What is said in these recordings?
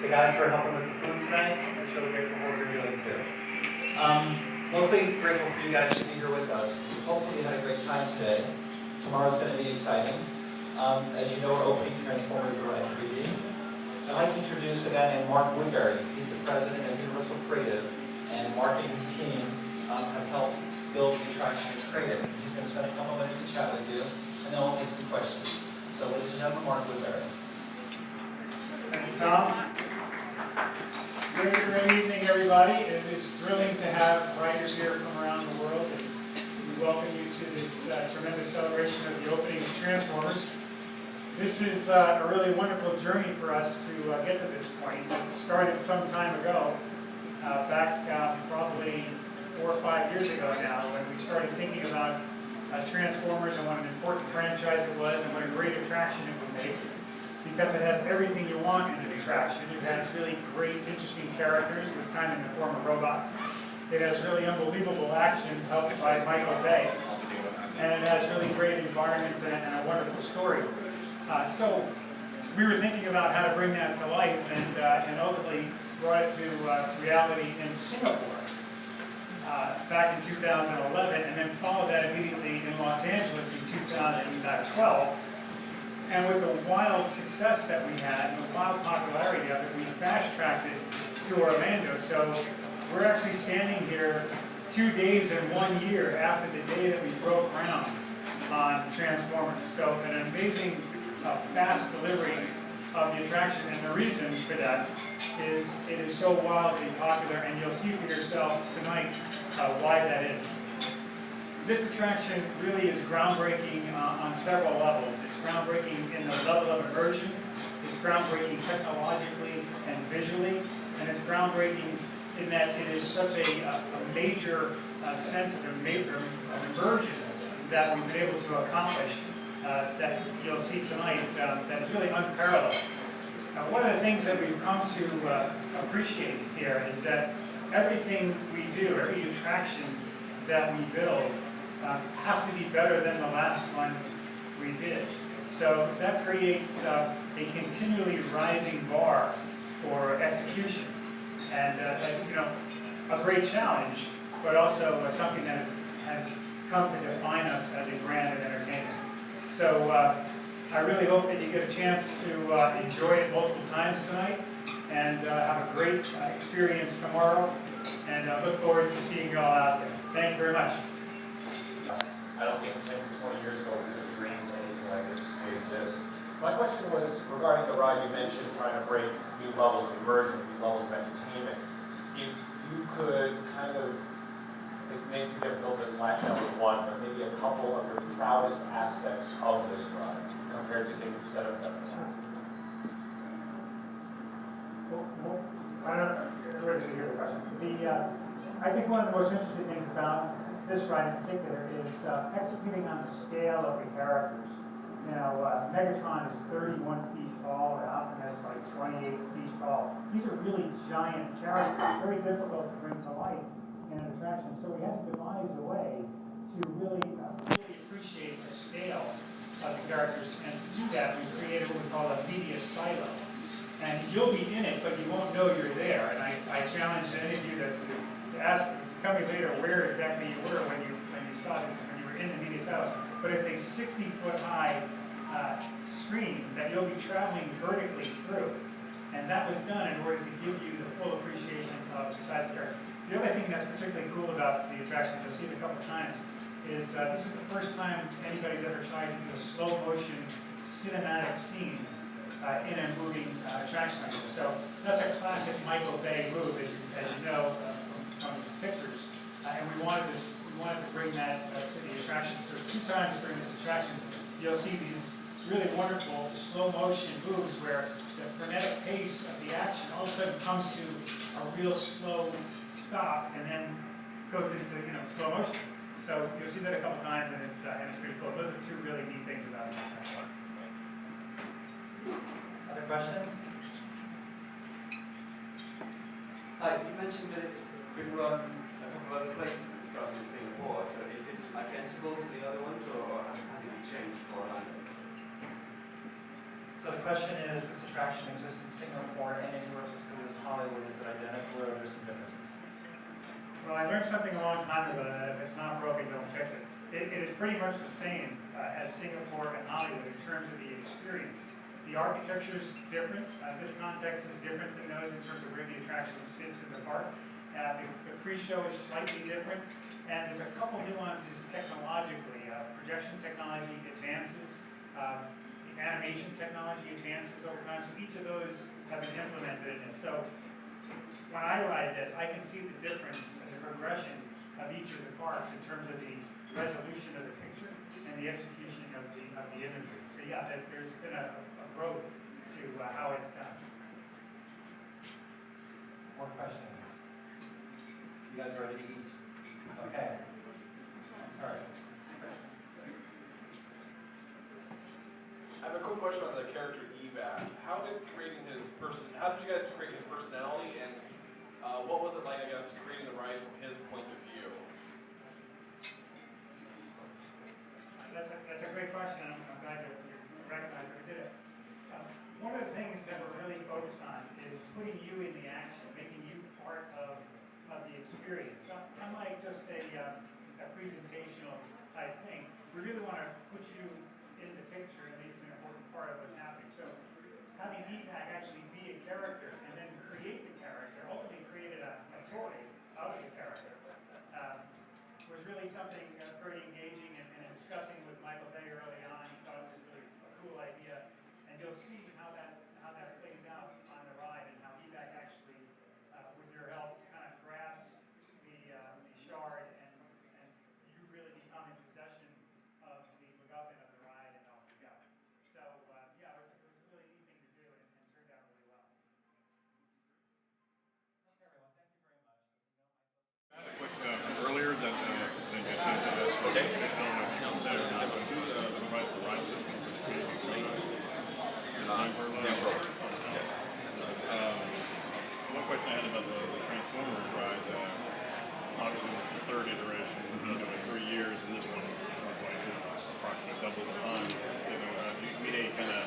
the guys for helping with the food tonight. That's really grateful for what you're doing too. Mostly grateful for you guys to be here with us. Hopefully you had a great time today. Tomorrow's going to be exciting. As you know, we're opening Transformers the Ride 3D. I'd like to introduce a guy named Mark Woodbury. He's the president of Universal Creative, and Mark and his team have helped build the attraction of Creative. He's going to spend a couple minutes to chat with you, and then we'll take some questions. So, ladies and gentlemen, Mark Woodbury. Thank you, Tom. Great evening, everybody. It is thrilling to have writers here from around the world. And we welcome you to this tremendous celebration of the opening of Transformers. This is a really wonderful journey for us to get to this point. It started some time ago, back probably 4 or 5 years ago now, when we started thinking about Transformers and what an important franchise it was and what a great attraction it would make. Because it has everything you want in an attraction. It has really great, interesting characters, this time in the form of robots. It has really unbelievable actions helped by Michael Bay. And it has really great environments and a wonderful story. So we were thinking about how to bring that to life and ultimately brought it to reality in Singapore back in 2011, and then followed that immediately in Los Angeles in 2012. And with the wild success that we had, and the wild popularity of it, we fast-tracked it to Orlando. So we're actually standing here 2 days and 1 year after the day that we broke ground on Transformers. So an amazing fast delivery of the attraction, and the reason for that is it is so wildly popular, and you'll see for yourself tonight why that is. This attraction really is groundbreaking on several levels. It's groundbreaking in the level of immersion, it's groundbreaking technologically and visually, and it's groundbreaking in that it is such a major sense of immersion that we've been able to accomplish that you'll see tonight that is really unparalleled. Now, one of the things that we've come to appreciate here is that everything we do, every attraction that we build, has to be better than the last one we did. So that creates a continually rising bar for execution, and a great challenge, but also something that has come to define us as a brand of entertainment. So I really hope that you get a chance to enjoy it multiple times tonight, and have a great experience tomorrow, and look forward to seeing you all out there. Thank you very much. I don't think 10 or 20 years ago we could have dreamed anything like this would exist. My question was regarding the ride. You mentioned trying to break new levels of immersion, new levels of entertainment. If you could kind of, it may be difficult to latch down with one, but maybe a couple of your proudest aspects of this ride compared to things that have done in the past. Well, I don't know. You're ready to hear the question. I think one of the most interesting things about this ride in particular is executing on the scale of the characters. You know, Megatron is 31 feet tall, and Optimus like 28 feet tall. These are really giant characters, very difficult to bring to life in an attraction. So we had to devise a way to really appreciate the scale of the characters. And to do that, we created what we call a media silo. And you'll be in it, but you won't know you're there. And I challenge any of you to ask, tell me later where exactly you were when you saw it, when you were in the media silo. But it's a 60-foot high screen that you'll be traveling vertically through. And that was done in order to give you the full appreciation of the size of the character. The other thing that's particularly cool about the attraction, you'll see it a couple of times, is this is the first time anybody's ever tried to do a slow motion cinematic scene in a moving attraction like this. So that's a classic Michael Bay move, as you know from the pictures. And we wanted to bring that to the attraction. So 2 times during this attraction, you'll see these really wonderful slow motion moves where the frenetic pace of the action all of a sudden comes to a real slow stop and then goes into slow motion. So you'll see that a couple times, and it's pretty cool. Those are 2 really neat things about it. Other questions? Hi, you mentioned that it's been run a couple of other places. It started in Singapore. So is this identical to the other ones, or has it changed for Orlando? So the the question is, this attraction exists in Singapore and in Universal Studios Hollywood. Is it identical or are there some differences? Well, I learned something a long time ago that if it's not broken, don't fix it. It is pretty much the same as Singapore and Hollywood in terms of the experience. The architecture is different. This context is different than those in terms of where the attraction sits in the park. The pre-show is slightly different, and there's a couple nuances technologically. Projection technology advances, animation technology advances over time, so each of those have been implemented in this. So when I ride this, I can see the difference in the progression of each of the parks in terms of the resolution of the picture and the execution of the imagery. So yeah, there's been a growth to how it's done. More questions? You guys are ready to eat? Okay. Sorry. I have a quick question on the character Evac. How did you guys create his personality, and what was it like, I guess, creating the ride from his point of view? That's a great question. I'm glad you recognize that we did it. One of the things that we're really focused on is putting you in the action, making you part of the experience. Unlike just a presentational type thing, we really want to put you in the picture and make you an important part of what's happening. So having EVAC actually be a character and then create the character, ultimately created a toy of the character, was really something very engaging, and discussing with Michael Bay early on, he thought it was really a cool idea. And you'll see how that plays out on the ride, and how EVAC actually, with your help, kind of grabs the shard, and you really become in possession of the MacGuffin of the ride, and off you go. So yeah, it was a really neat thing to do, and turned out really well. Okay, everyone, thank you very much. I had a question earlier that didn't get a chance to ask. Okay. I don't know if you can say or not, but who provided the ride system for the community? Yes. One question I had about the Transformers ride, obviously it was the third iteration, you know, in 3 years, and this one was like approximately double the time. You know, do you meet any kind of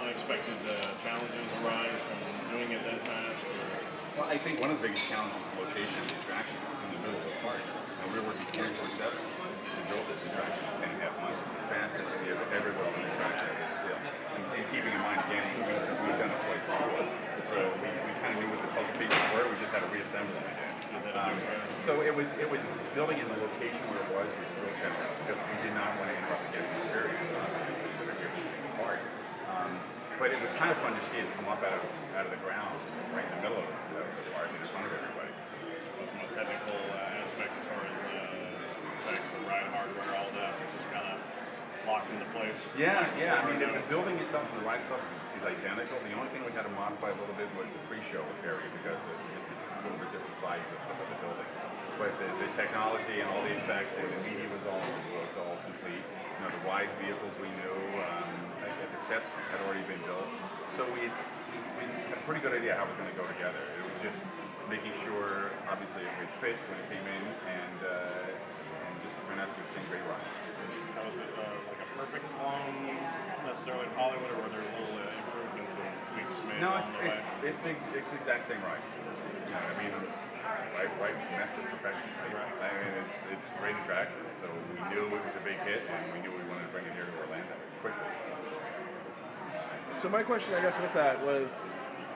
unexpected challenges arise from doing it that fast? Or? Well, I think one of the biggest challenges is the location of the attraction. It's in the middle of the park. And we were working 24/7 to build this attraction in 10.5 months. It's the fastest we have ever built an attraction still. And keeping in mind, again, we've done it twice before. So we kind of knew what the puzzle pieces were. We just had to reassemble them again. So it was building in the location where it was a real challenge, because we did not want to interrupt the guest experience, obviously, so that we were park. But it was kind of fun to see it come up out of the ground, right in the middle of the park, and in front of everybody. Well, from a technical aspect, as far as effects and ride hardware, all that, just kind of locked into place. Yeah. I mean, the building itself and the ride itself is identical. The only thing we had to modify a little bit was the pre-show area, because it's just a little bit different size of the building. But the technology and all the effects and the media was all complete. You know, the ride vehicles we knew, the sets had already been built. So we had a pretty good idea how it was going to go together. It was just making sure, obviously, it would fit when it came in, and just turn out to be the same great ride. So is it like a perfect clone necessarily in Hollywood, or were there little improvements and tweaks made No, along the way? it's the exact same ride. I mean, right messed with perfection. Right? I mean, it's a great attraction. So we knew it was a big hit, and we knew we wanted to bring it here to Orlando quickly. So my question, I guess, with that was,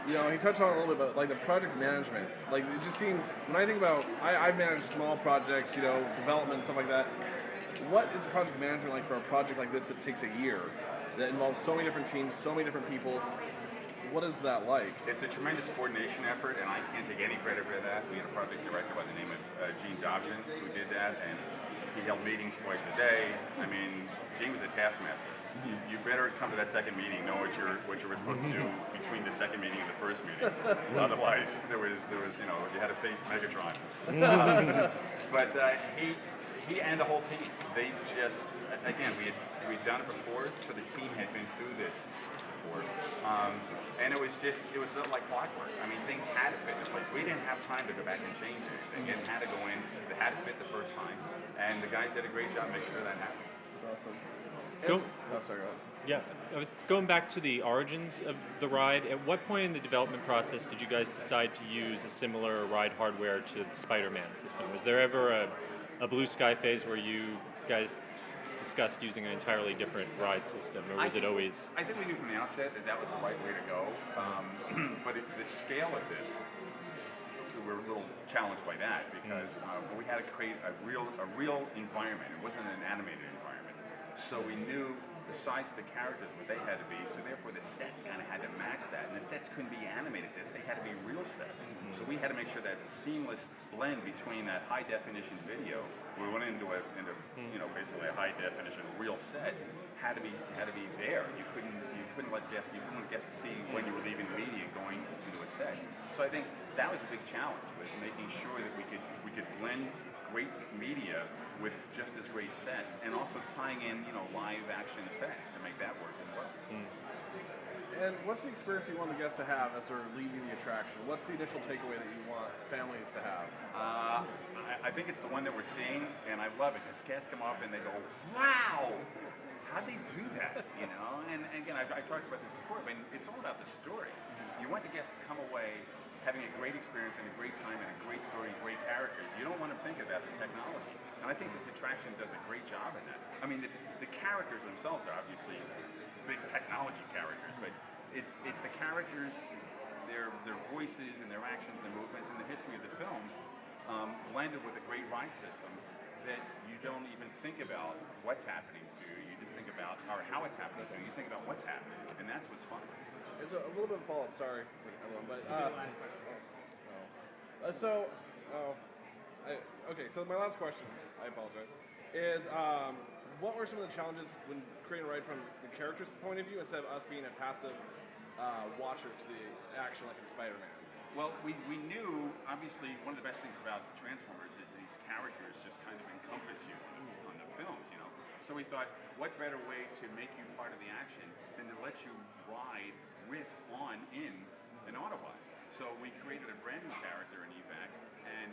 you know, he touched on it a little bit about like the project management. Like it just seems, when I think about, I've managed small projects, you know, development, stuff like that. What is project management like for a project like this that takes a year, that involves so many different teams, so many different people? What is that like? It's a tremendous coordination effort, and I can't take any credit for that. We had a project director by the name of Gene Dobson who did that, and he held meetings twice a day. I mean, Gene was a taskmaster. You better come to that second meeting, know what you were supposed to do between the second meeting and the first meeting. Otherwise, there was you know, you had to face Megatron. But he and the whole team, they just, again, we'd done it before, so the team had been through this before, and it was like clockwork. I mean, things had to fit in place. We didn't have time to go back and change anything. It had to go in. It had to fit the first time, and the guys did a great job making sure that happened. Awesome. Oh, sorry, go ahead. Yeah, I was going back to the origins of the ride. At what point in the development process did you guys decide to use a similar ride hardware to the Spider-Man system? Was there ever a blue sky phase where you guys discussed using an entirely different ride system, or was it always? I think we knew from the outset that that was the right way to go. But the scale of this, we were a little challenged by that because we had to create a real environment. It wasn't an animated environment, so we knew the size of the characters, what they had to be, so therefore the sets kind of had to match that, and the sets couldn't be animated sets, they had to be real sets. So we had to make sure that seamless blend between that high definition video, we went into basically a high definition real set, had to be there. You couldn't want guests to see when you were leaving the media and going into a set. So I think that was a big challenge, was making sure that we could blend great media with just as great sets, and also tying in, live action effects to make that work as well. And what's the experience you want the guests to have as they're leaving the attraction? What's the initial takeaway that you want families to have? I think it's the one that we're seeing, and I love it, because guests come off and they go, wow! How'd they do that? And again, I've talked about this before, but it's all about the story. You want the guests to come away having a great experience and a great time and a great story and great characters. You don't want to think about the technology. And I think this attraction does a great job in that. I mean, the characters themselves are obviously big technology characters, but it's the characters, their voices and their actions and their movements and the history of the films blended with a great ride system that you don't even think about what's happening to. You just think about how it's happening to. You think about what's happening, and that's what's fun. It's a little bit of follow-up, sorry, everyone, but so my last question, I apologize, is what were some of the challenges when creating a ride from the character's point of view instead of us being a passive watcher to the action like in Spider-Man? Well, we knew, obviously, one of the best things about Transformers is these characters just kind of encompass you on the films, So we thought, what better way to make you part of the action than to let you ride in an Autobot. So we created a brand new character in EVAC, and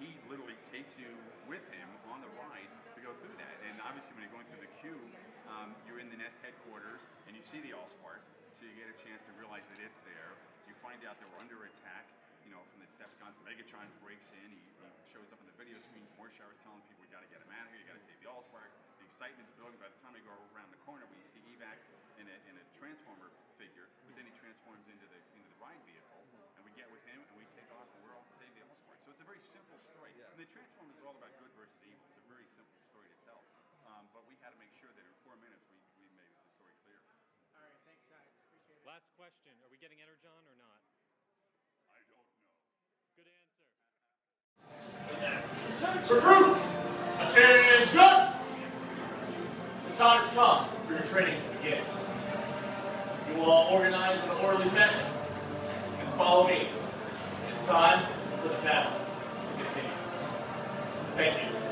he literally takes you with him on the ride to go through that. And obviously when you're going through the queue, you're in the Nest headquarters, and you see the Allspark, so you get a chance to realize that it's there. You find out they were under attack, from the Decepticons. Megatron breaks in, he shows up on the video screens, Morshower's telling people, we gotta get him out of here, you gotta save the Allspark. The excitement's building. By the time we go around the corner, we see EVAC in a Transformer figure, but then he transforms into the ride vehicle, and we get with him, and we take off, and we're off to save the Allspark. So it's a very simple story. Yeah. And the Transformers is all about good versus evil. It's a very simple story to tell. But we had to make sure that in 4 minutes we made the story clear. All right, thanks guys, appreciate it. Last question: are we getting Energon or not? I don't know. Good answer. Recruits, attention! The time has come for your training to begin. You will all organize in an orderly fashion and follow me. It's time for the battle to continue. Thank you.